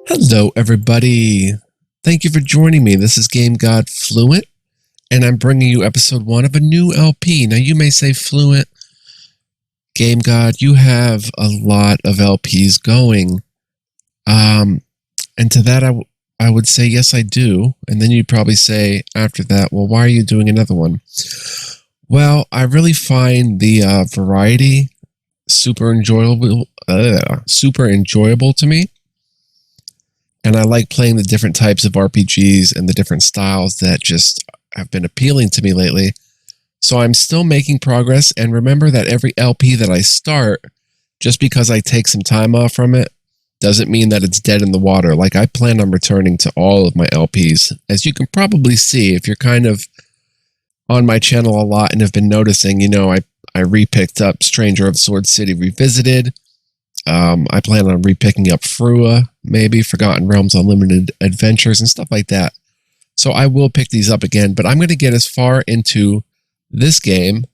Hello, everybody. Thank you for joining me. This is Game God Fluent, and I'm bringing you episode 1 of a new LP. Now, you may say, Fluent, Game God, you have a lot of LPs going. And to that, I would say, yes, I do. And then you'd probably say after that, well, why are you doing another one? Well, I really find the variety super enjoyable to me. And I like playing the different types of RPGs and the different styles that just have been appealing to me lately. So I'm still making progress. And remember that every LP that I start, just because I take some time off from it, doesn't mean that it's dead in the water. Like, I plan on returning to all of my LPs. As you can probably see, if you're kind of on my channel a lot and have been noticing, I repicked up Stranger of Sword City Revisited. I plan on repicking up Frua, maybe Forgotten Realms Unlimited Adventures and stuff like that. So I will pick these up again, but I'm going to get as far into this game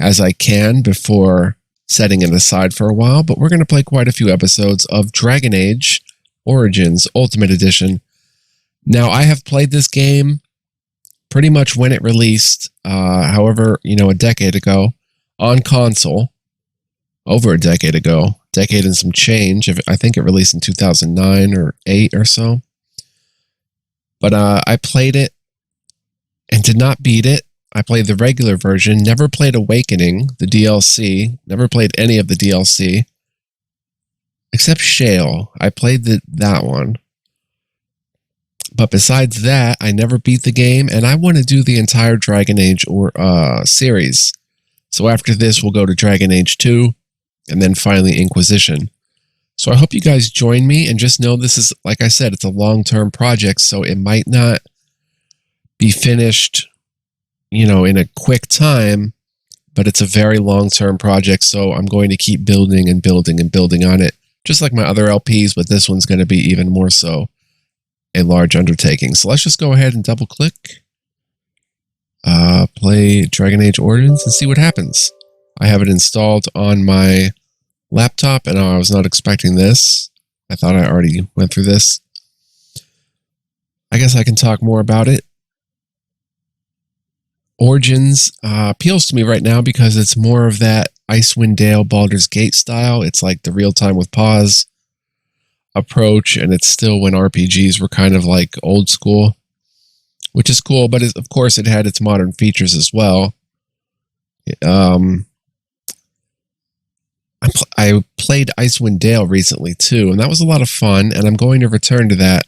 as I can before setting it aside for a while. But we're going to play quite a few episodes of Dragon Age Origins Ultimate Edition. Now, I have played this game pretty much when it released, however, a decade ago on console, over a decade ago. Decade and some change. I think it released in 2009 or 8 or so. But I played it and did not beat it. I played the regular version, never played Awakening, the DLC, never played any of the DLC, except Shale. I played that one. But besides that, I never beat the game, and I want to do the entire Dragon Age series. So after this, we'll go to Dragon Age 2, and then finally Inquisition. So I hope you guys join me, and just know this is, like I said, it's a long-term project, so it might not be finished, in a quick time, but it's a very long-term project, so I'm going to keep building and building and building on it, just like my other LPs, but this one's going to be even more so a large undertaking. So let's just go ahead and double-click, play Dragon Age Origins, and see what happens. I have it installed on my laptop, and I was not expecting this. I thought I already went through this. I guess I can talk more about it. Origins appeals to me right now because it's more of that Icewind Dale Baldur's Gate style. It's like the real-time with pause approach, and it's still when RPGs were kind of like old school, which is cool, but of course it had its modern features as well. I played Icewind Dale recently too, and that was a lot of fun, and I'm going to return to that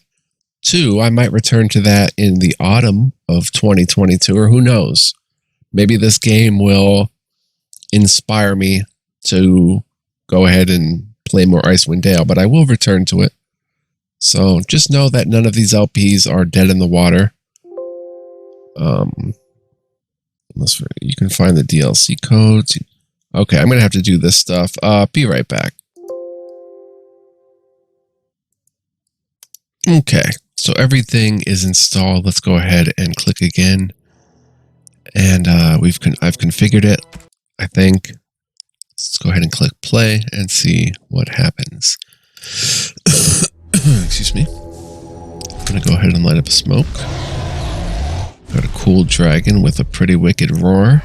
too. I might return to that in the autumn of 2022, or who knows? Maybe this game will inspire me to go ahead and play more Icewind Dale, but I will return to it. So just know that none of these LPs are dead in the water. Unless you can find the DLC codes. Okay, I'm going to have to do this stuff. Be right back. Okay, so everything is installed. Let's go ahead and click again. And I've configured it, I think. Let's go ahead and click play and see what happens. Excuse me. I'm going to go ahead and light up a smoke. Got a cool dragon with a pretty wicked roar.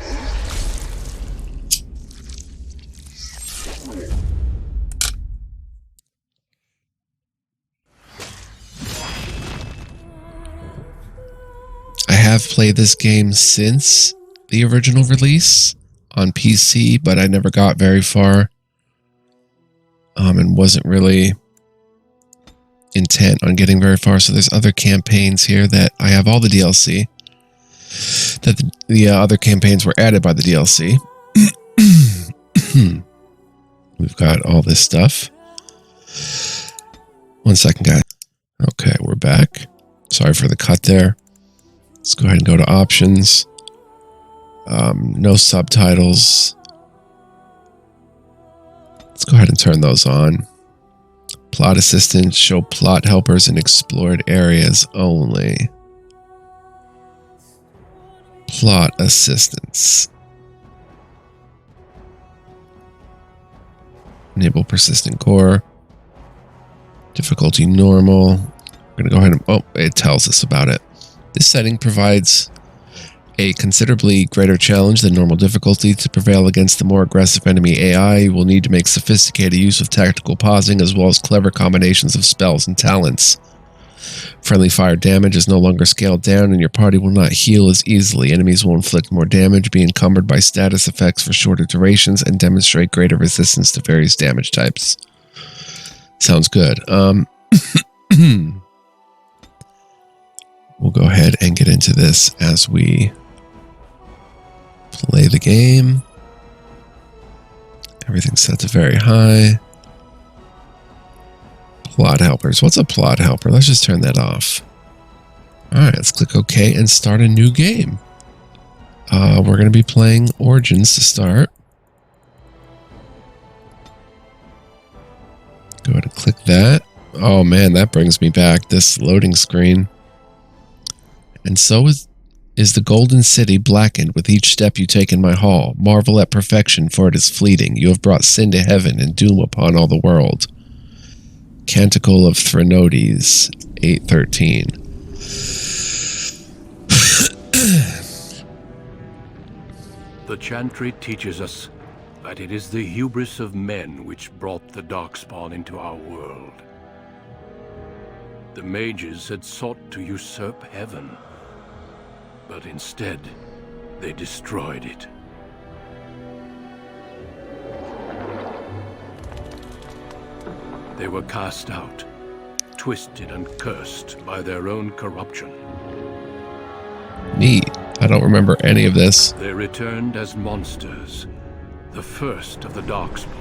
I have played this game since the original release on PC, but I never got very far, and wasn't really intent on getting very far. So there's other campaigns here that I have all the DLC, that the other campaigns were added by the DLC. We've got all this stuff. 1 second, guys. Okay, we're back. Sorry for the cut there. Let's go ahead and go to options. No subtitles. Let's go ahead and turn those on. Plot assistance, show plot helpers in explored areas only. Plot assistance. Enable persistent core. Difficulty normal. We're going to go ahead and... Oh, it tells us about it. This setting provides a considerably greater challenge than normal difficulty. To prevail against the more aggressive enemy AI, you will need to make sophisticated use of tactical pausing as well as clever combinations of spells and talents. Friendly fire damage is no longer scaled down and your party will not heal as easily. Enemies will inflict more damage, be encumbered by status effects for shorter durations, and demonstrate greater resistance to various damage types. Sounds good. We'll go ahead and get into this as we play the game. Everything's set to very high. Plot helpers. What's a plot helper? Let's just turn that off. Alright, let's click OK and start a new game. We're going to be playing Origins to start. Go ahead and click that. Oh man, that brings me back, this loading screen. And so is the golden city blackened with each step you take in my hall. Marvel at perfection, for it is fleeting. You have brought sin to heaven and doom upon all the world. Canticle of Thrinodes, 8:13. The chantry teaches us that it is the hubris of men which brought the Darkspawn into our world. The mages had sought to usurp heaven, but instead they destroyed it. They were cast out, twisted and cursed by their own corruption. Neat. I don't remember any of this. They returned as monsters, the first of the Darkspawn.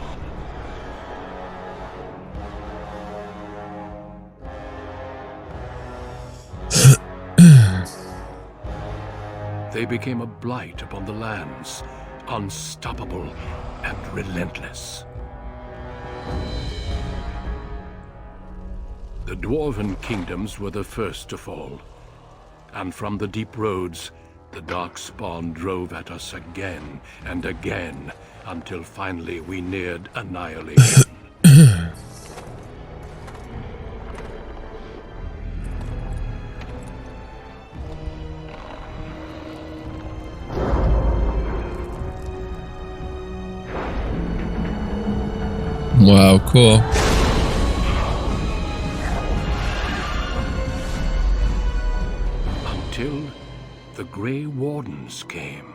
They became a blight upon the lands, unstoppable and relentless. The Dwarven kingdoms were the first to fall, and from the deep roads, the Darkspawn drove at us again and again, until finally we neared annihilation. Wow, cool. Until the Grey Wardens came.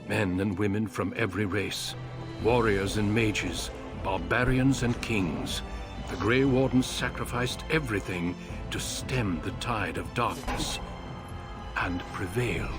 Men and women from every race, warriors and mages, barbarians and kings. The Grey Wardens sacrificed everything to stem the tide of darkness, and prevailed.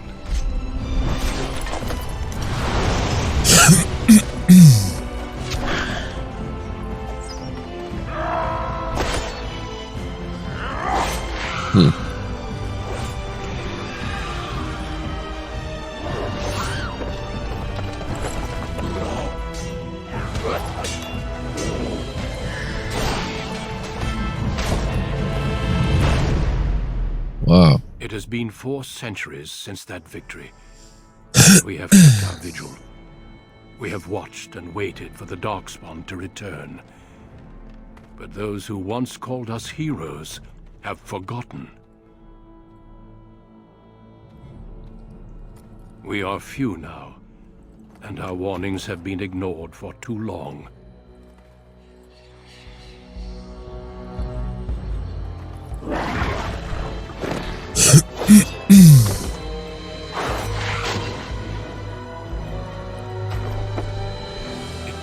Wow. It has been 4 centuries since that victory. We have kept our vigil. We have watched and waited for the Darkspawn to return. But those who once called us heroes have forgotten. We are few now, and our warnings have been ignored for too long. It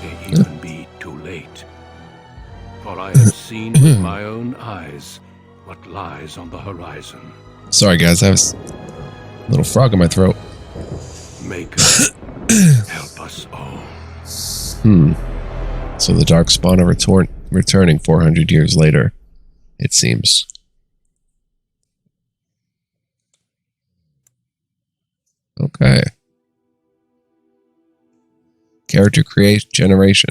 may even be too late, for I have seen with my own eyes what lies on the horizon. Sorry guys, I have a little frog in my throat. Maker, help us all. So the Darkspawn are returning 400 years later, it seems. Okay. Character generation.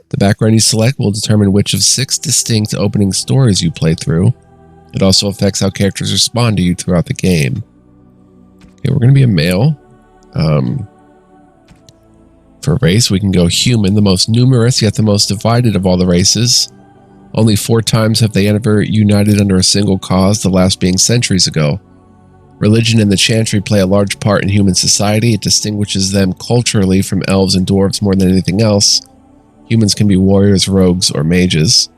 The background you select will determine which of 6 distinct opening stories you play through. It also affects how characters respond to you throughout the game. Okay, we're going to be a male. For race, we can go human, the most numerous yet the most divided of all the races. Only 4 times have they ever united under a single cause, the last being centuries ago. Religion and the chantry play a large part in human society. It distinguishes them culturally from elves and dwarves more than anything else. Humans can be warriors, rogues, or mages.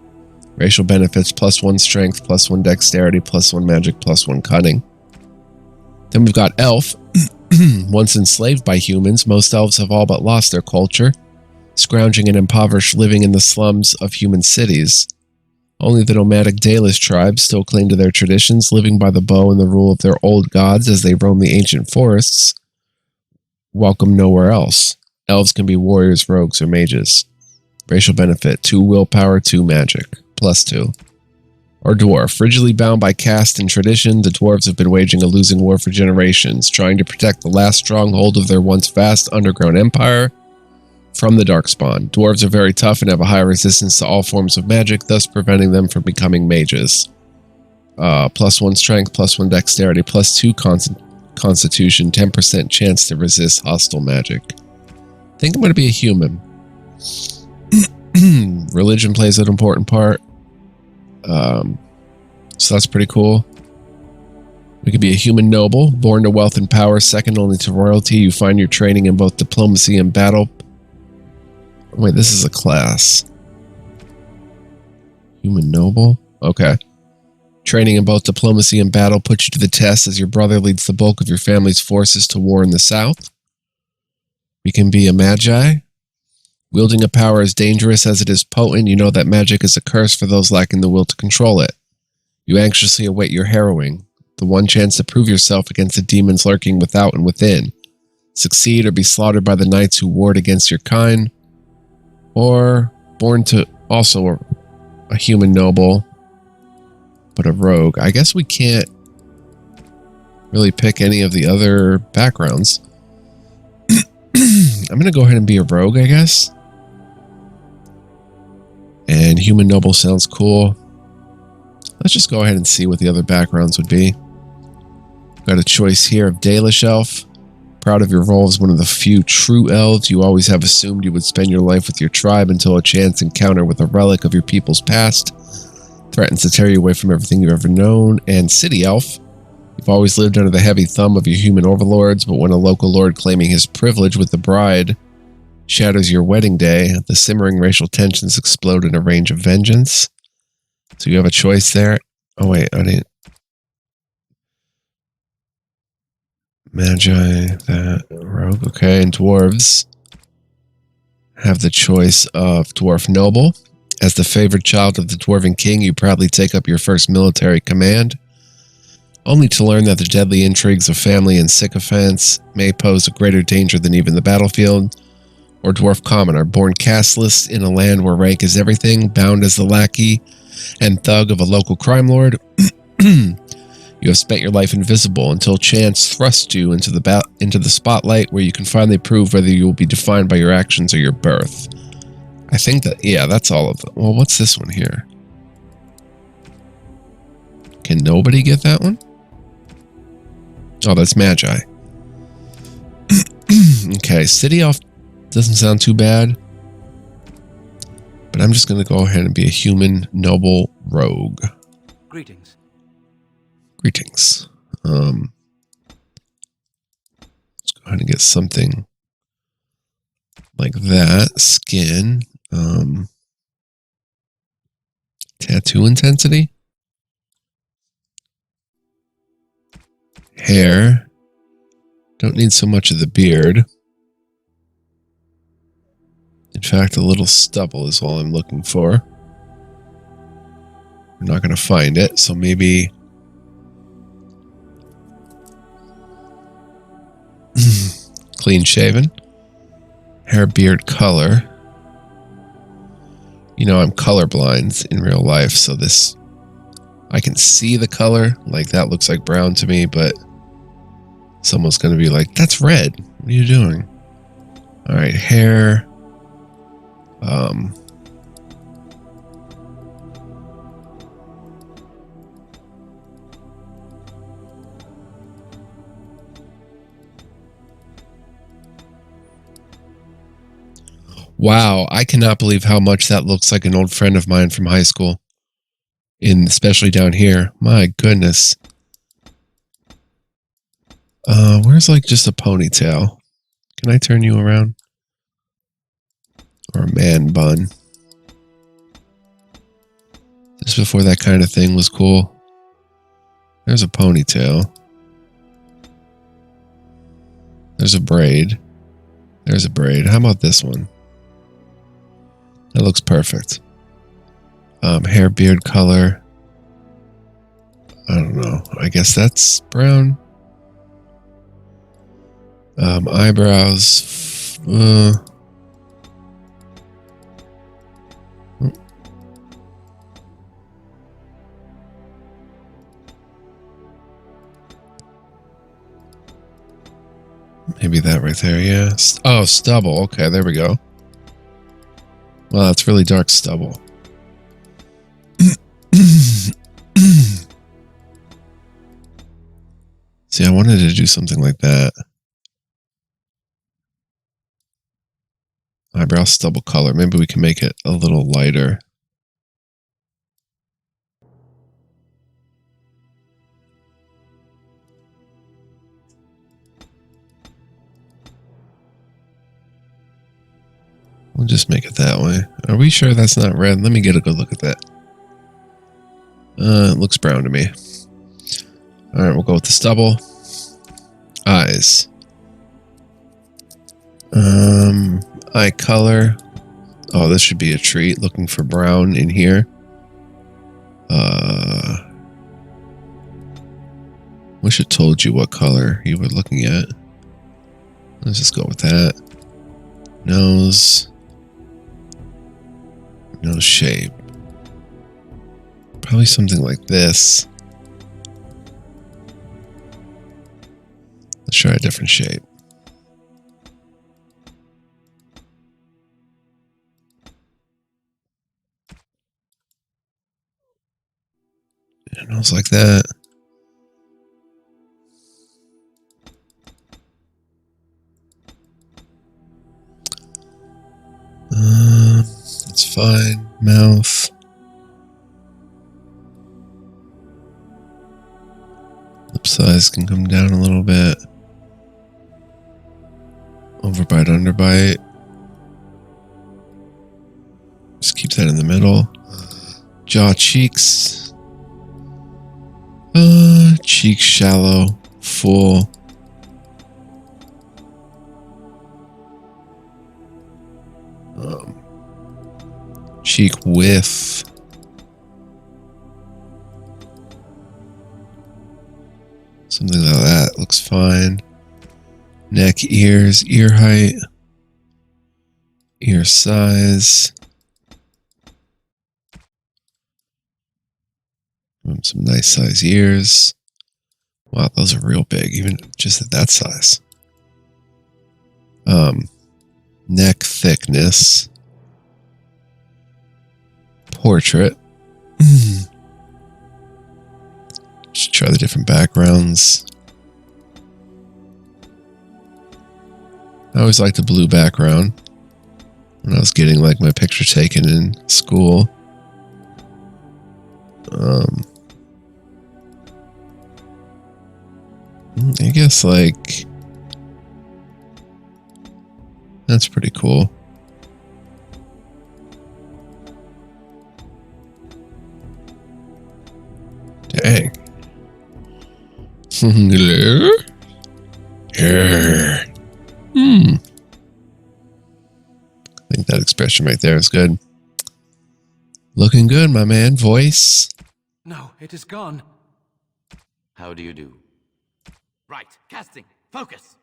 Racial benefits: +1 strength, +1 dexterity, +1 magic, +1 cunning. Then we've got elf. Once enslaved by humans, most elves have all but lost their culture, scrounging and impoverished living in the slums of human cities. Only the nomadic Dalish tribes still cling to their traditions, living by the bow and the rule of their old gods as they roam the ancient forests. Welcome nowhere else. Elves can be warriors, rogues, or mages. Racial benefit: 2 willpower, 2 magic, +2. Or dwarf. Rigidly bound by caste and tradition, the dwarves have been waging a losing war for generations, trying to protect the last stronghold of their once vast underground empire from the Darkspawn. Dwarves are very tough and have a high resistance to all forms of magic, thus preventing them from becoming mages. +1 strength, +1 dexterity, +2 constitution, 10% chance to resist hostile magic. I think I'm going to be a human. Religion plays an important part. So that's pretty cool. We could be a human noble, born to wealth and power, second only to royalty. You find your training in both diplomacy and battle. Wait, this is a class. Human noble? Okay. Training in both diplomacy and battle puts you to the test as your brother leads the bulk of your family's forces to war in the south. We can be a magi. Wielding a power as dangerous as it is potent, you know that magic is a curse for those lacking the will to control it. You anxiously await your harrowing, the one chance to prove yourself against the demons lurking without and within. Succeed or be slaughtered by the knights who ward against your kind. Or born to also a human noble, but a rogue. I guess we can't really pick any of the other backgrounds. I'm going to go ahead and be a rogue, I guess. And human noble sounds cool. Let's just go ahead and see what the other backgrounds would be. Got a choice here of Dalish elf. Proud of your role as one of the few true elves, you always have assumed you would spend your life with your tribe until a chance encounter with a relic of your people's past threatens to tear you away from everything you've ever known. And city elf. You've always lived under the heavy thumb of your human overlords, but when a local lord claiming his privilege with the bride shatters your wedding day, the simmering racial tensions explode in a rage of vengeance. So you have a choice there. Oh wait, I didn't. Magi, that rogue. Okay, and dwarves have the choice of dwarf noble. As the favored child of the dwarven king, you proudly take up your first military command, only to learn that the deadly intrigues of family and sycophants may pose a greater danger than even the battlefield. Or dwarf commoner, born casteless in a land where rank is everything, bound as the lackey and thug of a local crime lord. You have spent your life invisible until chance thrusts you into the spotlight, where you can finally prove whether you will be defined by your actions or your birth. I think that, yeah, that's all of them. Well, what's this one here? Can nobody get that one? Oh, that's magi. Okay, city elf doesn't sound too bad. But I'm just going to go ahead and be a human noble rogue. Greetings. Greetings. Let's go ahead and get something like that. Skin. Tattoo intensity. Hair. Don't need so much of the beard. In fact, a little stubble is all I'm looking for. We're not going to find it, so maybe clean shaven. Hair, beard, color. You know, I'm colorblind in real life, so this, I can see the color. Like, that looks like brown to me, but someone's going to be like, that's red. What are you doing? All right, hair. Wow, I cannot believe how much that looks like an old friend of mine from high school. especially down here. My goodness. Where's like just a ponytail? Can I turn you around? Or a man bun? Just before that kind of thing was cool. There's a ponytail. There's a braid. There's a braid. How about this one? That looks perfect. Hair, beard color. I don't know. I guess that's brown. Eyebrows. Maybe that right there, yeah. Oh, stubble. Okay, there we go. Well, that's really dark stubble. See, I wanted to do something like that. Eyebrow stubble color. Maybe we can make it a little lighter. We'll just make it that way. Are we sure that's not red? Let me get a good look at that. It looks brown to me. Alright, we'll go with the stubble. Eyes. Eye color. Oh, this should be a treat. Looking for brown in here. Wish it told you what color you were looking at. Let's just go with that. Nose. Nose shape. Probably something like this. Let's try a different shape. Yeah, nose like that. That's fine. Mouth. Lip size can come down a little bit. Overbite, underbite. Just keep that in the middle. Jaw, cheeks. Cheeks shallow, full. Cheek width. Something like that looks fine. Neck, ears, ear height, ear size. Some nice size ears. Wow, those are real big, even just at that size. Neck thickness. Portrait. Just try the different backgrounds. I always liked a blue background when I was getting like my picture taken in school. I guess like that's pretty cool. Dang. Hello? I think that expression right there is good. Looking good, my man. Voice. No, it is gone. How do you do? Right, casting. Focus.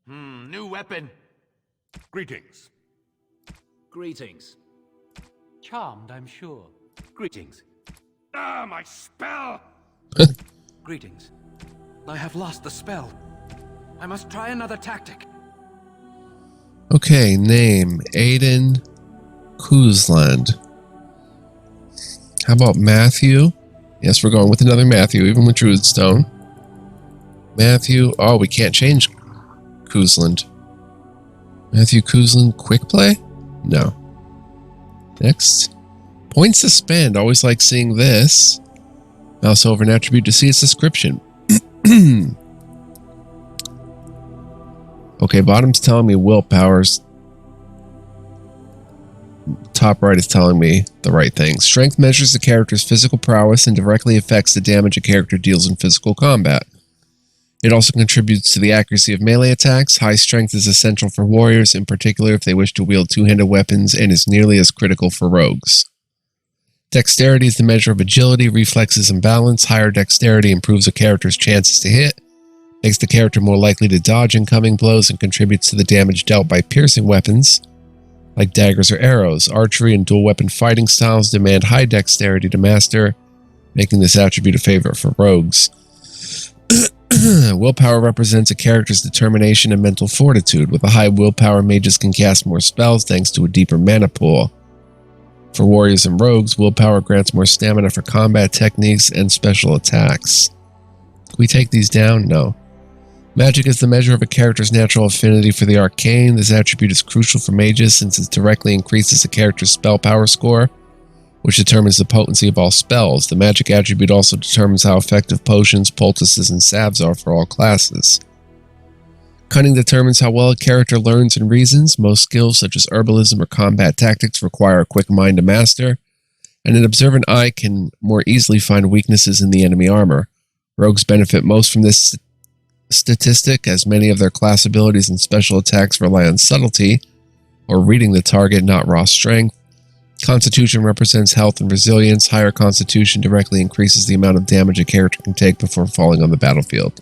New weapon. Greetings. Greetings. Charmed, I'm sure. Greetings. Ah, my spell! Greetings. I have lost the spell. I must try another tactic. Okay, name Aiden Koosland. How about Matthew? Yes, we're going with another Matthew, even with Druidstone. Matthew. Oh, we can't change Koosland. Matthew Koosland, quick play? No. Next. Points to spend. Always like seeing this. Mouse over an attribute to see its description. Okay, bottom's telling me willpower's. Top right is telling me the right thing. Strength measures the character's physical prowess and directly affects the damage a character deals in physical combat. It also contributes to the accuracy of melee attacks. High strength is essential for warriors, in particular if they wish to wield two-handed weapons, and is nearly as critical for rogues. Dexterity is the measure of agility, reflexes, and balance. Higher dexterity improves a character's chances to hit, makes the character more likely to dodge incoming blows, and contributes to the damage dealt by piercing weapons, like daggers or arrows. Archery and dual-weapon fighting styles demand high dexterity to master, making this attribute a favorite for rogues. Willpower represents a character's determination and mental fortitude. With a high willpower, mages can cast more spells thanks to a deeper mana pool. For warriors and rogues, willpower grants more stamina for combat techniques and special attacks. Can we take these down? No. Magic is the measure of a character's natural affinity for the arcane. This attribute is crucial for mages since it directly increases a character's spell power score, which determines the potency of all spells. The magic attribute also determines how effective potions, poultices, and salves are for all classes. Cunning determines how well a character learns and reasons. Most skills, such as herbalism or combat tactics, require a quick mind to master, and an observant eye can more easily find weaknesses in the enemy armor. Rogues benefit most from this statistic, as many of their class abilities and special attacks rely on subtlety, or reading the target, not raw strength. Constitution represents health and resilience. Higher constitution directly increases the amount of damage a character can take before falling on the battlefield.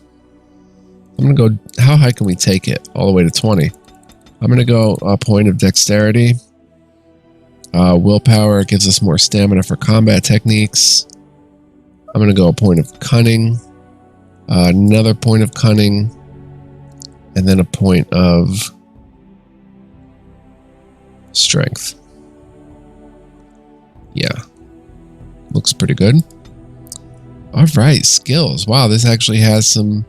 I'm going to go, how high can we take it? All the way to 20. I'm going to go a point of dexterity. Willpower gives us more stamina for combat techniques. I'm going to go a point of cunning. Another point of cunning. And then a point of strength. Yeah. Looks pretty good. All right, skills. Wow, this actually has some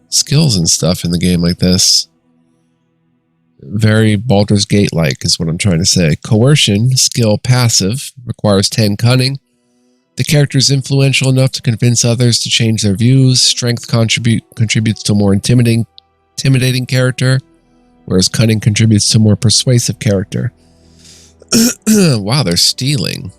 skills and stuff in the game like this. Very Baldur's Gate-like is what I'm trying to say. Coercion, skill passive, requires 10 cunning. The character is influential enough to convince others to change their views. Strength contributes to a more intimidating character, whereas cunning contributes to a more persuasive character. Wow, they're stealing.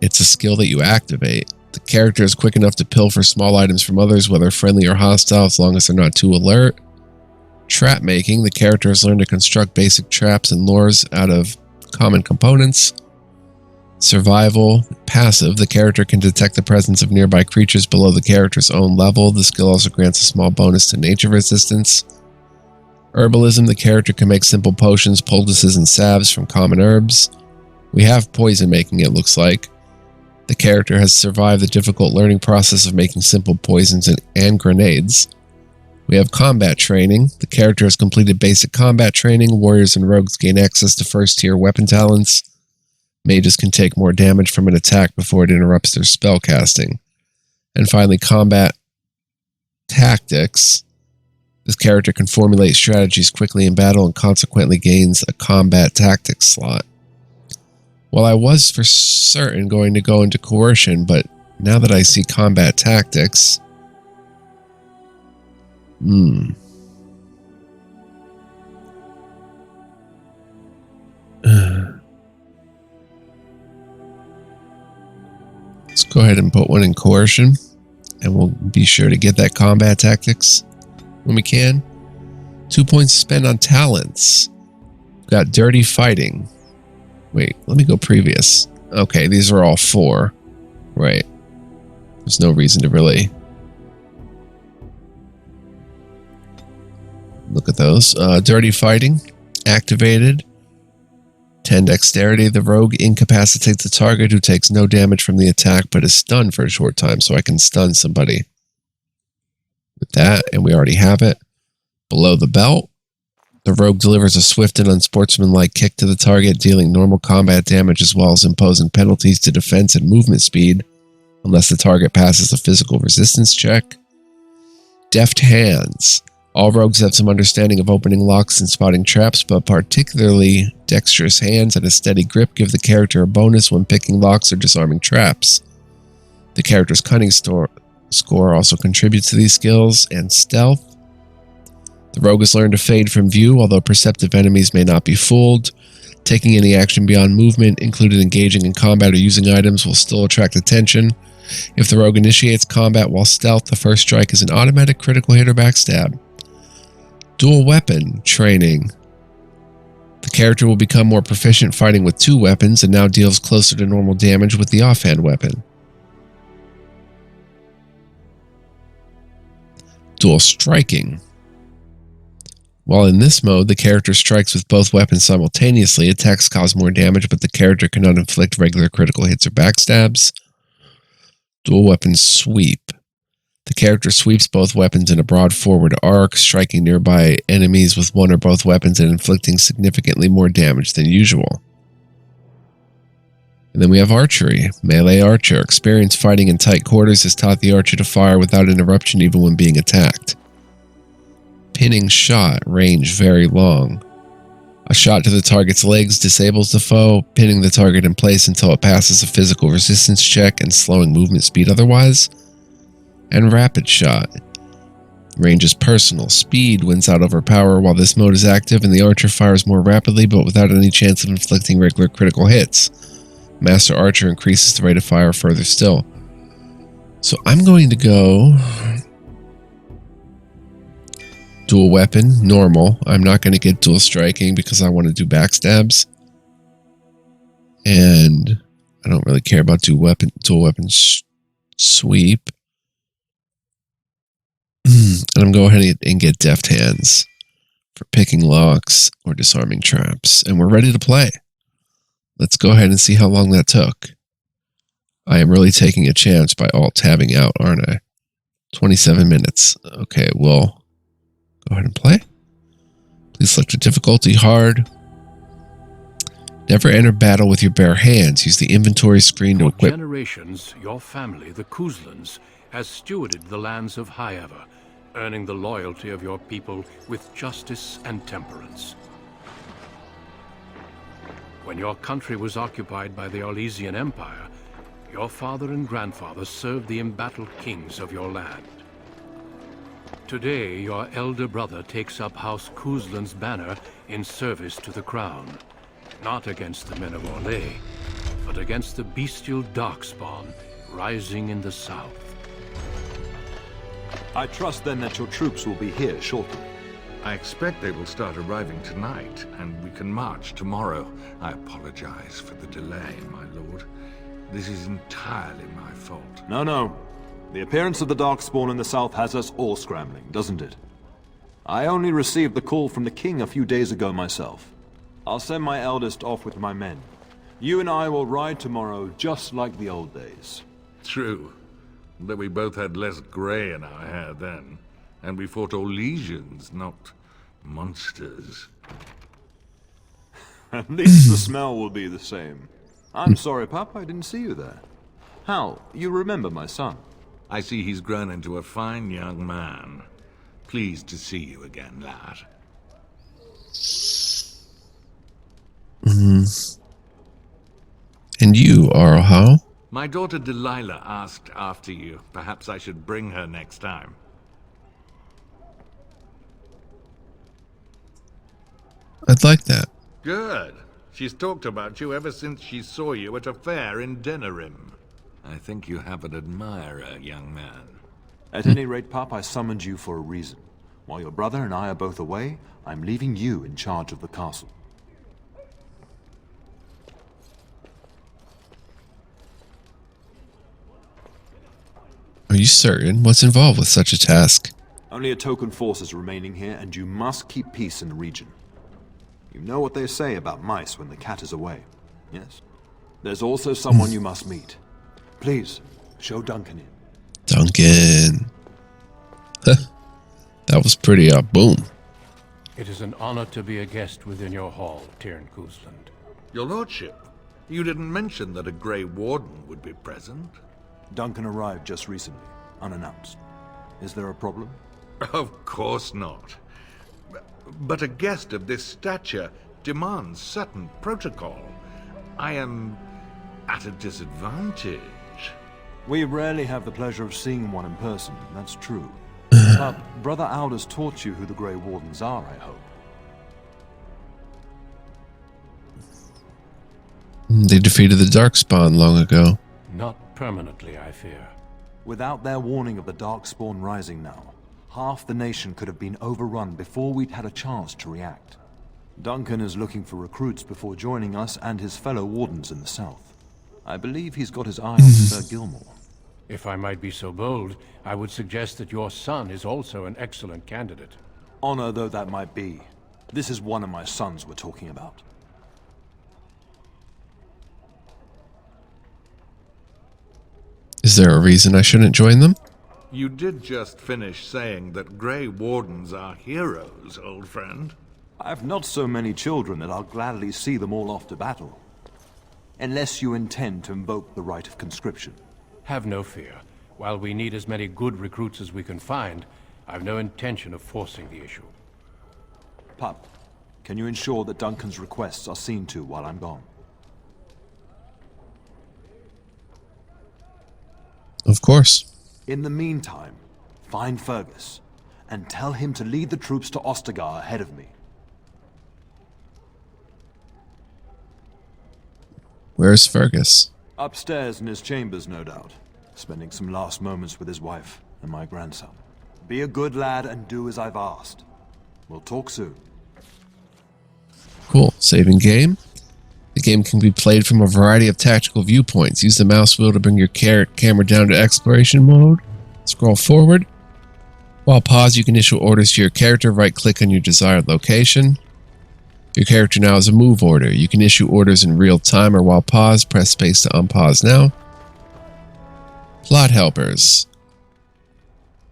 It's a skill that you activate. The character is quick enough to pilfer small items from others, whether friendly or hostile, as long as they're not too alert. Trap making. The character has learned to construct basic traps and lures out of common components. Survival. Passive. The character can detect the presence of nearby creatures below the character's own level. The skill also grants a small bonus to nature resistance. Herbalism. The character can make simple potions, poultices, and salves from common herbs. We have poison making, it looks like. The character has survived the difficult learning process of making simple poisons and grenades. We have combat training. The character has completed basic combat training. Warriors and rogues gain access to first-tier weapon talents. Mages can take more damage from an attack before it interrupts their spell casting. And finally, combat tactics. This character can formulate strategies quickly in battle and consequently gains a combat tactics slot. Well, I was for certain going to go into coercion, but now that I see combat tactics... Let's go ahead and put one in coercion, and we'll be sure to get that combat tactics when we can. 2 points to spend on talents. We've got dirty fighting. Wait, let me go previous. Okay, these are all 4. Right. There's no reason to really look at those. Dirty fighting. Activated. 10 dexterity. The rogue incapacitates the target who takes no damage from the attack but is stunned for a short time, so I can stun somebody with that, and we already have it. Below the belt. The rogue delivers a swift and unsportsmanlike kick to the target, dealing normal combat damage as well as imposing penalties to defense and movement speed, unless the target passes a physical resistance check. Deft hands. All rogues have some understanding of opening locks and spotting traps, but particularly dexterous hands and a steady grip give the character a bonus when picking locks or disarming traps. The character's cunning score also contributes to these skills, and stealth. The rogue has learned to fade from view, although perceptive enemies may not be fooled. Taking any action beyond movement, including engaging in combat or using items, will still attract attention. If the rogue initiates combat while stealth, the first strike is an automatic critical hit or backstab. Dual weapon training. The character will become more proficient fighting with two weapons and now deals closer to normal damage with the offhand weapon. Dual striking. While in this mode, the character strikes with both weapons simultaneously. Attacks cause more damage, but the character cannot inflict regular critical hits or backstabs. Dual weapon sweep. The character sweeps both weapons in a broad forward arc, striking nearby enemies with one or both weapons and inflicting significantly more damage than usual. And then we have archery. Melee archer. Experience fighting in tight quarters has taught the archer to fire without interruption even when being attacked. Pinning shot. Range very long. A shot to the target's legs disables the foe, pinning the target in place until it passes a physical resistance check and slowing movement speed otherwise. And rapid shot. Range is personal. Speed wins out over power while this mode is active, and the archer fires more rapidly but without any chance of inflicting regular critical hits. Master Archer increases the rate of fire further still. So I'm going to go dual weapon, normal. I'm not going to get dual striking because I want to do backstabs. And I don't really care about dual weapon sweep. And I'm going ahead and get deft hands for picking locks or disarming traps. And we're ready to play. Let's go ahead and see how long that took. I am really taking a chance by alt-tabbing out, aren't I? 27 minutes. Okay, we'll go ahead and play. Please select your difficulty hard. Never enter battle with your bare hands. Use the inventory screen to equip. For generations, your family, the Kuzlans, has stewarded the lands of Highever, earning the loyalty of your people with justice and temperance. When your country was occupied by the Orlesian Empire, your father and grandfather served the embattled kings of your land. Today, your elder brother takes up House Kuzlan's banner in service to the crown, not against the men of Orlais, but against the bestial darkspawn rising in the south. I trust then that your troops will be here shortly. I expect they will start arriving tonight, and we can march tomorrow. I apologize for the delay, my lord. This is entirely my fault. No. The appearance of the Darkspawn in the south has us all scrambling, doesn't it? I only received the call from the king a few days ago myself. I'll send my eldest off with my men. You and I will ride tomorrow just like the old days. True. But we both had less grey in our hair then. And we fought Orlesians, not monsters. At least the smell will be the same. I'm sorry, Pap, I didn't see you there. Hal, you remember my son? I see he's grown into a fine young man. Pleased to see you again, lad. And you are how? My daughter Delilah asked after you. Perhaps I should bring her next time. I'd like that. Good. She's talked about you ever since she saw you at a fair in Denerim. I think you have an admirer, young man. At any rate, Pap, I summoned you for a reason. While your brother and I are both away, I'm leaving you in charge of the castle. Are you certain? What's involved with such a task? Only a token force is remaining here, and you must keep peace in the region. You know what they say about mice when the cat is away, yes? There's also someone you must meet. Please, show Duncan in. Duncan. That was pretty, boom. It is an honor to be a guest within your hall, Tyrn Kuzland. Your lordship, you didn't mention that a Grey Warden would be present. Duncan arrived just recently, unannounced. Is there a problem? Of course not. But a guest of this stature demands certain protocol. I am at a disadvantage. We rarely have the pleasure of seeing one in person, that's true. But Brother Aldous taught you who the Grey Wardens are, I hope. They defeated the Darkspawn long ago. Not permanently, I fear. Without their warning of the Darkspawn rising now, half the nation could have been overrun before we'd had a chance to react. Duncan is looking for recruits before joining us and his fellow Wardens in the south. I believe he's got his eye on Sir Gilmore. If I might be so bold, I would suggest that your son is also an excellent candidate. Honor though that might be, this is one of my sons we're talking about. Is there a reason I shouldn't join them? You did just finish saying that Grey Wardens are heroes, old friend. I've not so many children that I'll gladly see them all off to battle. Unless you intend to invoke the right of conscription. Have no fear. While we need as many good recruits as we can find, I've no intention of forcing the issue. Pup, can you ensure that Duncan's requests are seen to while I'm gone? Of course. In the meantime, find Fergus, and tell him to lead the troops to Ostagar ahead of me. Where's Fergus? Upstairs in his chambers, no doubt. Spending some last moments with his wife and my grandson. Be a good lad and do as I've asked. We'll talk soon. Cool. Saving game. The game can be played from a variety of tactical viewpoints. Use the mouse wheel to bring your camera down to exploration mode. Scroll forward. While paused, you can issue orders to your character. Right-click on your desired location. Your character now has a move order. You can issue orders in real time or while paused. Press space to unpause now. Plot helpers.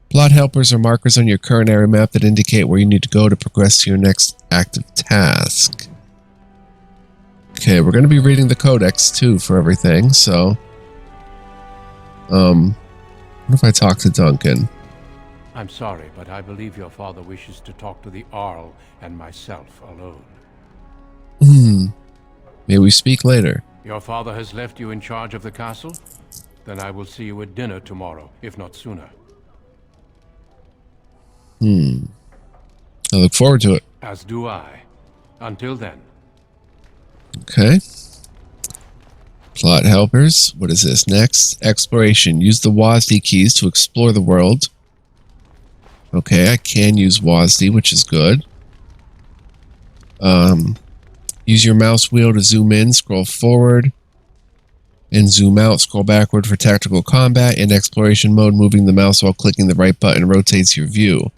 Plot helpers are markers on your current area map that indicate where you need to go to progress to your next active task. Okay, we're going to be reading the codex too for everything, so... what if I talk to Duncan? I'm sorry, but I believe your father wishes to talk to the Arl and myself alone. May we speak later? Your father has left you in charge of the castle? Then I will see you at dinner tomorrow, if not sooner. I look forward to it. As do I. Until then. Okay. Plot helpers. What is this? Next. Exploration. Use the WASD keys to explore the world. Okay, I can use WASD, which is good. Use your mouse wheel to zoom in, scroll forward, and zoom out. Scroll backward for tactical combat. In exploration mode, moving the mouse while clicking the right button rotates your view.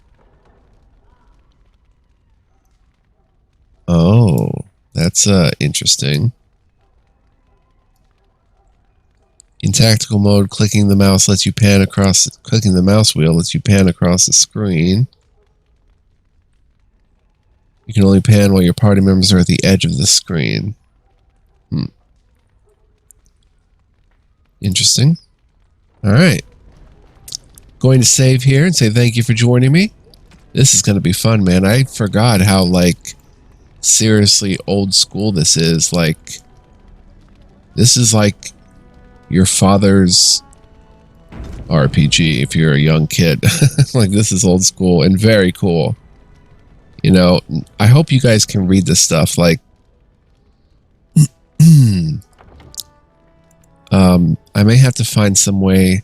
Oh, that's interesting. In tactical mode, clicking the mouse lets you pan across. Clicking the mouse wheel lets you pan across the screen. You can only pan while your party members are at the edge of the screen. Interesting. All right. Going to save here and say thank you for joining me. This is going to be fun, man. I forgot how, like, seriously old school this is. Like, this is like your father's RPG if you're a young kid. Like, this is old school and very cool. You know, I hope you guys can read this stuff. Like, I may have to find some way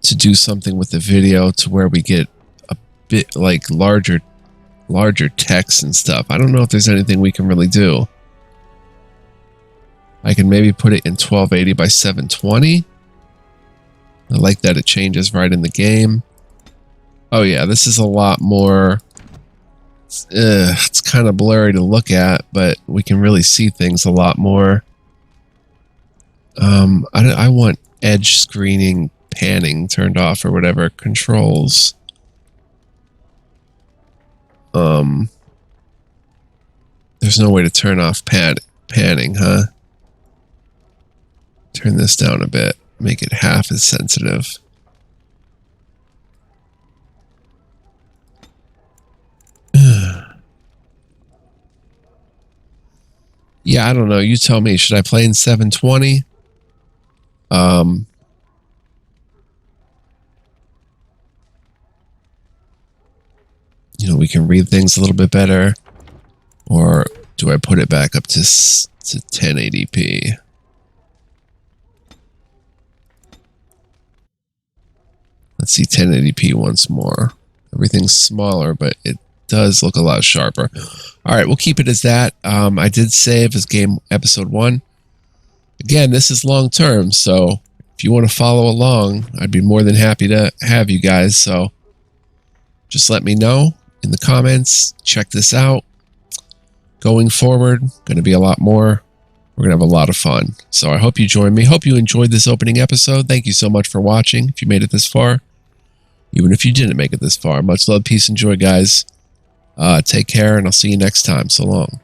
to do something with the video to where we get a bit like larger text and stuff. I don't know if there's anything we can really do. I can maybe put it in 1280 by 720. I like that it changes right in the game. Oh yeah, this is a lot more... it's kind of blurry to look at, but we can really see things a lot more. I want edge screening panning turned off or whatever. Controls. There's no way to turn off panning, huh? Turn this down a bit. Make it half as sensitive. Yeah, I don't know. You tell me. Should I play in 720? You know, we can read things a little bit better. Or do I put it back up to 1080p? Let's see 1080p once more. Everything's smaller, but it does look a lot sharper. All right, we'll keep it as that. I did save as game episode 1. Again, this is long term, so if you want to follow along, I'd be more than happy to have you guys. So just let me know in the comments. Check this out. Going forward, going to be a lot more. We're going to have a lot of fun. So I hope you join me. Hope you enjoyed this opening episode. Thank you so much for watching. If you made it this far, even if you didn't make it this far, much love, peace, and joy, guys. Take care, and I'll see you next time. So long.